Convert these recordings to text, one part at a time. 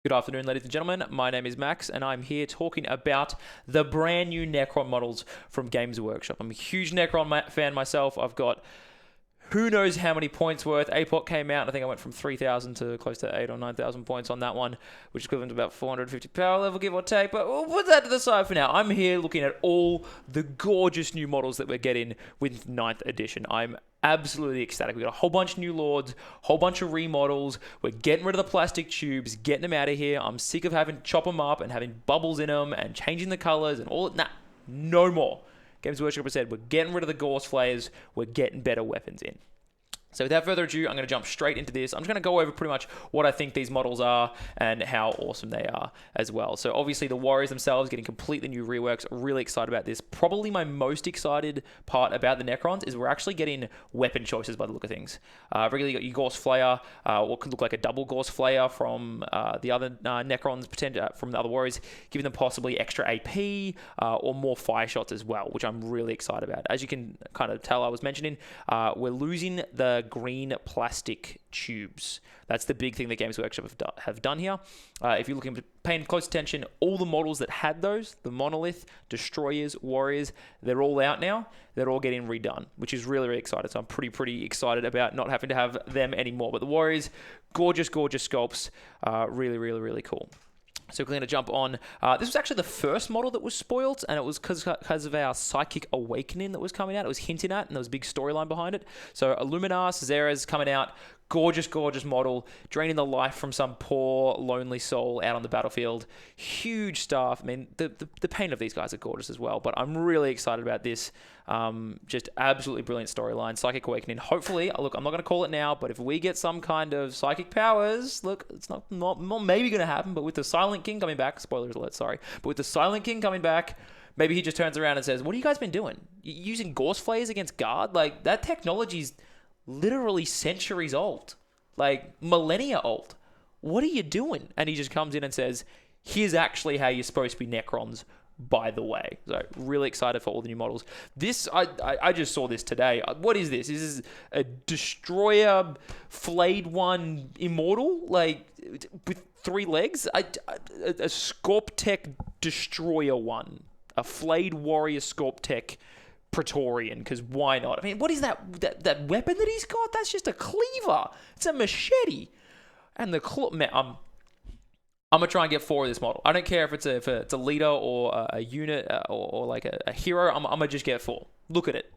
Good afternoon, ladies and gentlemen. My name is Max, and I'm here talking about the brand new Necron models from Games Workshop. I'm a huge Necron fan myself. I've got who knows how many points worth. APOC came out, and I think I went from 3,000 to close to 8 or 9,000 points on that one, which is equivalent to about 450 power level, give or take. But we'll put that to the side for now. I'm here looking at all the gorgeous new models that we're getting with 9th edition. I'm absolutely ecstatic. We got a whole bunch of new lords, whole bunch of remodels. We're getting rid of the plastic tubes, getting them out of here. I'm sick of having to chop them up and having bubbles in them and changing the colors and all. Nah, no more. Games Workshop has said we're getting rid of the Gorse flayers. We're getting better weapons in. So without further ado, I'm going to jump straight into this. I'm just going to go over pretty much what I think these models are and how awesome they are as well. So obviously the Warriors themselves getting completely new reworks. Really excited about this. Probably my most excited part about the Necrons is we're actually getting weapon choices by the look of things. Regularly you got your Gorse Flayer, what could look like a double Gorse Flayer from the other Necrons, from the other Warriors, giving them possibly extra AP or more fire shots as well, which I'm really excited about. As you can kind of tell, I was mentioning, we're losing the green plastic tubes. That's the big thing that Games Workshop have done here. If you're looking, paying close attention, all the models that had those, the Monolith, Destroyers, Warriors, they're all out now. They're all getting redone, which is really, really exciting. So I'm pretty excited about not having to have them anymore. But the Warriors, gorgeous sculpts. Really cool. So we're going to jump on. This was actually the first model that was spoiled, and it was because of our Psychic Awakening that was coming out. It was hinting at, and there was a big storyline behind it. So Illuminas, Zera's coming out. Gorgeous model, draining the life from some poor, lonely soul out on the battlefield. Huge stuff. I mean, the paint of these guys are gorgeous as well, but I'm really excited about this. Just absolutely brilliant storyline. Psychic Awakening. Hopefully, look, I'm not going to call it now, but if we get some kind of psychic powers, look, it's not maybe going to happen, but with the Silent King coming back, spoilers alert, sorry, but with the Silent King coming back, maybe he just turns around and says, what have you guys been doing? Using Gorse Flayers against Guard? Like, that technology's literally centuries old, like millennia old. What are you doing? And he just comes in and says, here's actually how you're supposed to be Necrons, by the way. So really excited for all the new models. This, I just saw this today. What is this? This is a Destroyer flayed one immortal, like with 3 legs. A Scorptech Destroyer one, a flayed warrior Scorptech Praetorian, because why not? I mean, what is that weapon that he's got? That's just a cleaver. It's a machete. And the claw, man, I'm gonna try and get 4 of this model. I don't care if it's a leader or a unit or like a hero. I'm gonna just get 4. Look at it.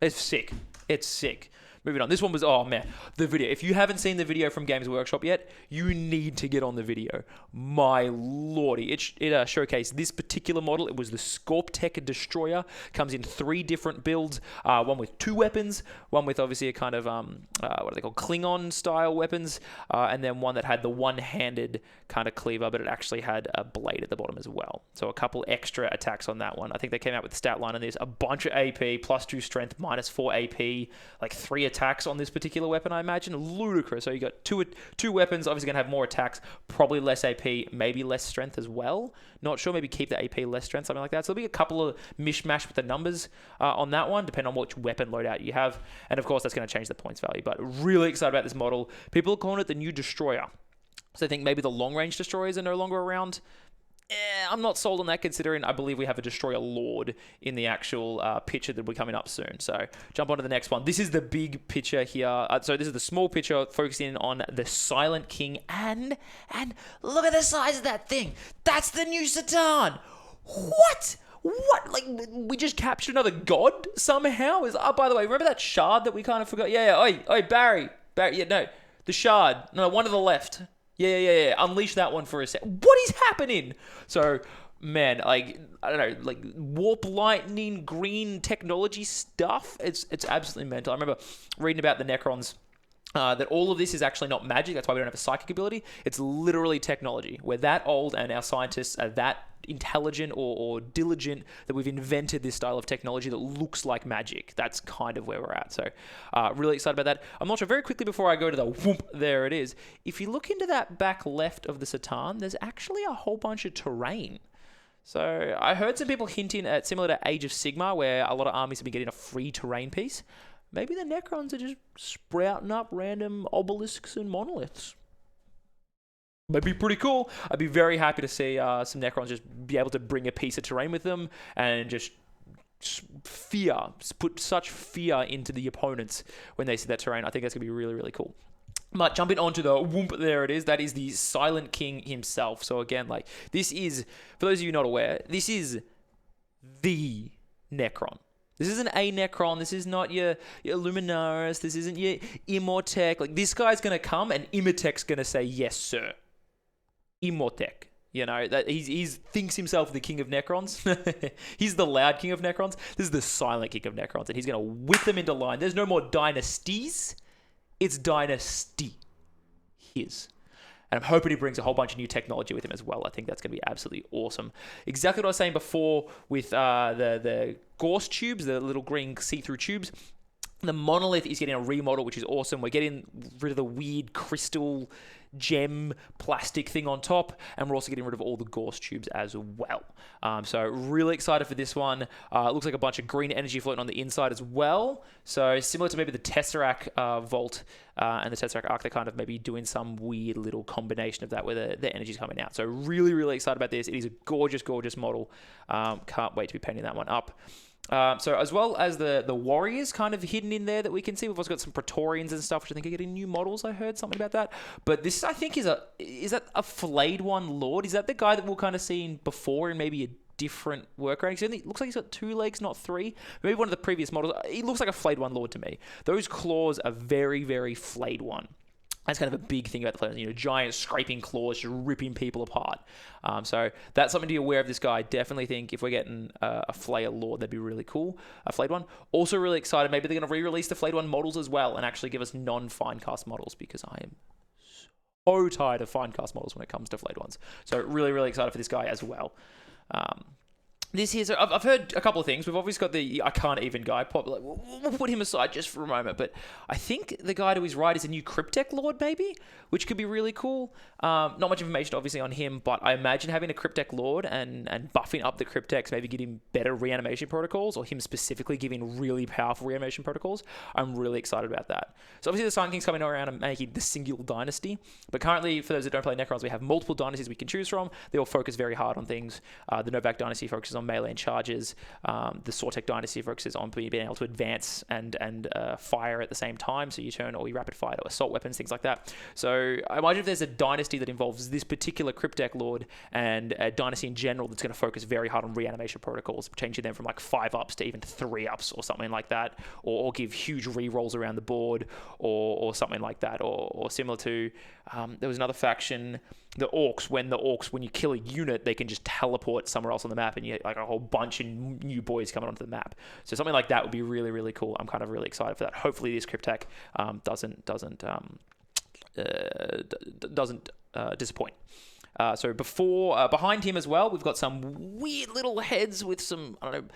It's sick. It's sick. Moving on. This one was, oh man, the video. If you haven't seen the video from Games Workshop yet, you need to get on the video. My lordy. It showcased this particular model. It was the Scorptech Destroyer. Comes in 3 different builds. One with 2 weapons. One with obviously a kind of, what are they called? Klingon style weapons. And then one that had the one-handed kind of cleaver, but it actually had a blade at the bottom as well. So a couple extra attacks on that one. I think they came out with the stat line on this. A bunch of AP, +2 strength, -4 AP, like 3 attacks on this particular weapon, I imagine. Ludicrous. So you got two weapons, obviously going to have more attacks, probably less AP, maybe less strength as well. Not sure, maybe keep the AP less strength, something like that. So there'll be a couple of mishmash with the numbers on that one, depending on which weapon loadout you have. And of course, that's going to change the points value. But really excited about this model. People are calling it the new Destroyer. So I think maybe the long-range Destroyers are no longer around. I'm not sold on that, considering I believe we have a Destroyer Lord in the actual picture that will be coming up soon. So jump on to the next one. This is the big picture here. So this is the small picture focusing on the Silent King. And look at the size of that thing. That's the new Satan. What? Like, we just captured another god somehow? By the way, remember that shard that we kind of forgot? Yeah. Oi, Barry. Yeah, no. The shard. No, one to the left. Yeah. Unleash that one for a sec. What is happening? So, man, like, I don't know, like warp lightning, green technology stuff. It's absolutely mental. I remember reading about the Necrons. That all of this is actually not magic. That's why we don't have a psychic ability. It's literally technology. We're that old and our scientists are that intelligent or diligent that we've invented this style of technology that looks like magic. That's kind of where we're at. So really excited about that. I'm not sure, very quickly before I go to the whoop, there it is. If you look into that back left of the Satan, there's actually a whole bunch of terrain. So I heard some people hinting at similar to Age of Sigmar, where a lot of armies have been getting a free terrain piece. Maybe the Necrons are just sprouting up random obelisks and monoliths. Might be pretty cool. I'd be very happy to see some Necrons just be able to bring a piece of terrain with them and just put such fear into the opponents when they see that terrain. I think that's going to be really, really cool. But jumping onto the whoomp, there it is. That is the Silent King himself. So again, like, this is, for those of you not aware, this is the Necron. This isn't a Necron. This is not your Luminaris. This isn't your Immortech. Like, this guy's going to come and Immortech's going to say, yes, sir. Immortech. You know, that he's thinks himself the king of Necrons. He's the loud king of Necrons. This is the silent king of Necrons. And he's going to whip them into line. There's no more dynasties. It's dynasty. His. And I'm hoping he brings a whole bunch of new technology with him as well. I think that's going to be absolutely awesome. Exactly what I was saying before with the Gauss tubes, the little green see-through tubes. The monolith is getting a remodel, which is awesome. We're getting rid of the weird crystal gem plastic thing on top, and we're also getting rid of all the Gauss tubes as well. So really excited for this one. It looks like a bunch of green energy floating on the inside as well. So similar to maybe the Tesseract Vault and the Tesseract Arc, they're kind of maybe doing some weird little combination of that where the energy's coming out. So really, really excited about this. It is a gorgeous, gorgeous model. Can't wait to be painting that one up. So as well as the warriors kind of hidden in there that we can see. We've also got some Praetorians and stuff, which I think are getting new models. I heard something about that. But this, I think, is that a Flayed One Lord? Is that the guy that we'll kind of seen before in maybe a different work rank? It looks like he's got 2 legs, not 3. Maybe one of the previous models. He looks like a Flayed One Lord to me. Those claws are very, very Flayed One. That's kind of a big thing about the players, giant scraping claws just ripping people apart. So that's something to be aware of this guy. I definitely think if we're getting a Flayer Lord, that'd be really cool. A Flayed One. Also really excited. Maybe they're going to re-release the Flayed One models as well and actually give us non-Finecast models, because I am so tired of Finecast models when it comes to Flayed Ones. So really, really excited for this guy as well. This here's, I've heard a couple of things. We've obviously got the I can't even guy. We'll put him aside just for a moment. But I think the guy to his right is a new Cryptek Lord, maybe, which could be really cool. Not much information, obviously, on him, but I imagine having a Cryptek Lord and buffing up the Crypteks, maybe getting better reanimation protocols, or him specifically giving really powerful reanimation protocols. I'm really excited about that. So obviously the Silent King's coming around and making the single dynasty. But currently, for those that don't play Necrons, we have multiple dynasties we can choose from. They all focus very hard on things. The Novak dynasty focuses on melee and charges. The Sortek dynasty focuses on being able to advance and fire at the same time. So you turn all your rapid fire to assault weapons, things like that. So I imagine if there's a dynasty that involves this particular Cryptek Lord and a dynasty in general that's going to focus very hard on reanimation protocols, changing them from like 5-ups to even 3-ups or something like that, or give huge re-rolls around the board or something like that, or similar to there was another faction, the Orcs. When you kill a unit, they can just teleport somewhere else on the map, and you get like a whole bunch of new boys coming onto the map. So something like that would be really, really cool. I'm kind of really excited for that. Hopefully this Cryptek doesn't disappoint. So behind him as well, we've got some weird little heads with some, I don't know,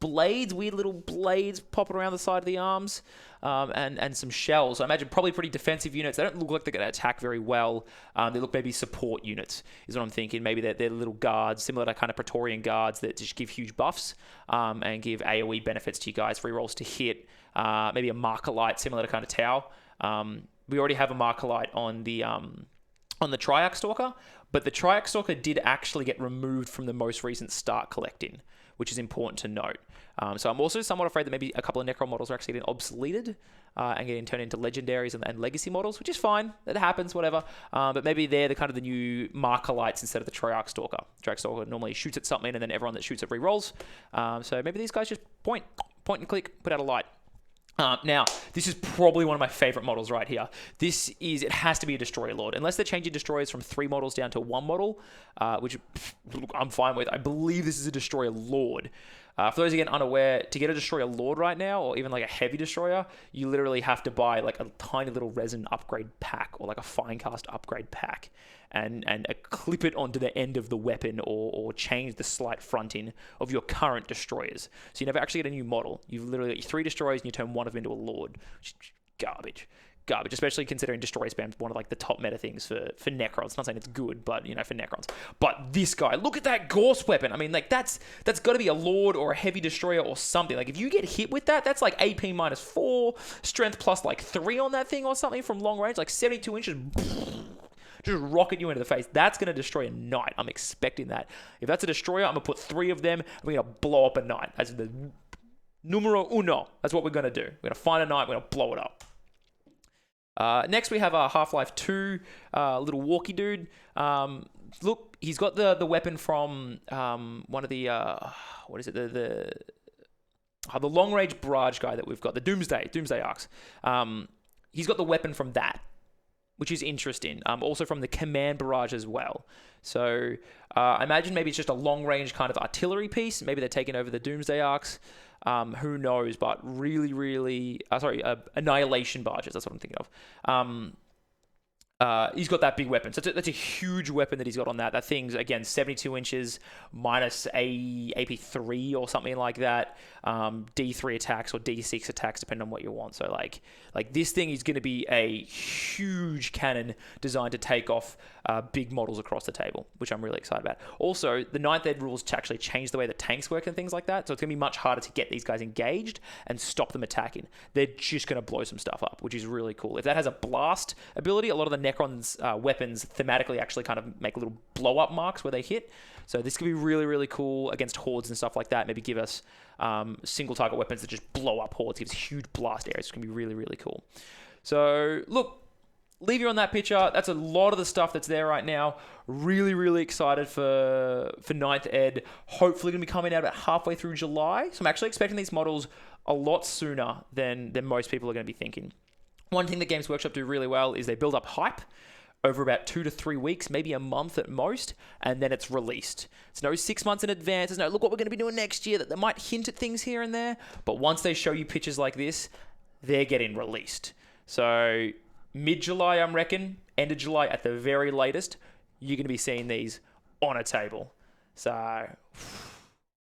weird little blades popping around the side of the arms, and some shells. I imagine probably pretty defensive units. They don't look like they're going to attack very well. They look maybe support units is what I'm thinking. Maybe they're little guards, similar to kind of Praetorian guards that just give huge buffs and give AoE benefits to you guys, free rolls to hit. Maybe a Marker Light, similar to kind of Tau. We already have a Marker Light on the Triarch Stalker, but the Triarch Stalker did actually get removed from the most recent start collecting, which is important to note. So I'm also somewhat afraid that maybe a couple of Necron models are actually getting obsoleted and getting turned into legendaries and legacy models, which is fine. That happens, whatever. But maybe they're the kind of the new Marker Lights instead of the Triarch Stalker. Triarch Stalker normally shoots at something, and then everyone that shoots it re-rolls. So maybe these guys just point and click, put out a light. Now, this is probably one of my favorite models right here. It has to be a Destroyer Lord. Unless they're changing Destroyers from 3 models down to 1 model, which I'm fine with. I believe this is a Destroyer Lord. For those, again, unaware, to get a Destroyer Lord right now, or even like a Heavy Destroyer, you literally have to buy like a tiny little resin upgrade pack, or like a Finecast upgrade pack, and clip it onto the end of the weapon, or change the slight fronting of your current Destroyers. So you never actually get a new model. You've literally got your 3 Destroyers and you turn one of them into a Lord. Which is garbage, especially considering Destroyer Spam is one of like the top meta things for Necrons. Not saying it's good, but for Necrons. But this guy, look at that Gauss weapon. I mean, like that's got to be a Lord or a Heavy Destroyer or something. Like if you get hit with that, that's like AP -4, strength plus like 3 on that thing or something from long range, like 72 inches. just rocket you into the face. That's going to destroy a knight. I'm expecting that. If that's a destroyer, I'm going to put 3 of them, and we're going to blow up a knight. That's the numero uno. That's what we're going to do. We're going to find a knight, we're going to blow it up. Next, we have our Half-Life 2 little walkie dude. Look, he's got the weapon from one of the what is it? The long-range barrage guy that we've got, the Doomsday Arcs. He's got the weapon from that, which is interesting. Also from the command barrage as well. So I imagine maybe it's just a long-range kind of artillery piece. Maybe they're taking over the Doomsday Arcs. Who knows? But really, annihilation barges. That's what I'm thinking of. He's got that big weapon. So that's a huge weapon that he's got on that. That thing's, again, 72 inches, minus a AP3 or something like that. D3 attacks or D6 attacks, depending on what you want. So, like this thing is going to be a huge cannon designed to take off big models across the table, which I'm really excited about. Also, the 9th Ed rules to actually change the way that tanks work and things like that. So it's going to be much harder to get these guys engaged and stop them attacking. They're just going to blow some stuff up, which is really cool. If that has a blast ability, a lot of the Necron's weapons thematically actually kind of make little blow-up marks where they hit. So this could be really cool against hordes and stuff like that. Maybe give us single-target weapons that just blow up hordes, gives huge blast areas. It's going to be really cool. So, look, leave you on that picture. That's a lot of the stuff that's there right now. Really excited for 9th Ed. Hopefully going to be coming out about halfway through July. So I'm actually expecting these models a lot sooner than most people are going to be thinking. One thing that Games Workshop do really well is they build up hype over about 2 to 3 weeks, maybe a month at most, and then it's released. It's no 6 months in advance. There's no, look what we're going to be doing next year. That they might hint at things here and there, but once they show you pictures like this, they're getting released. So mid-July, I reckon, end of July at the very latest, you're going to be seeing these on a table. So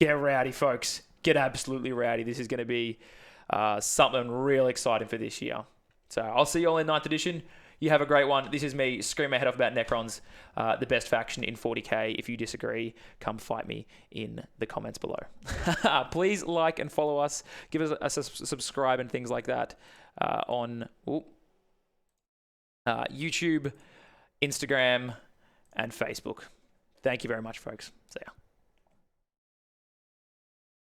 get rowdy, folks. Get absolutely rowdy. This is going to be something real exciting for this year. So I'll see you all in 9th edition. You have a great one. This is me screaming my head off about Necrons, the best faction in 40k. If you disagree, come fight me in the comments below. Please like and follow us. Give us a subscribe and things like that on YouTube, Instagram, and Facebook. Thank you very much, folks. See ya.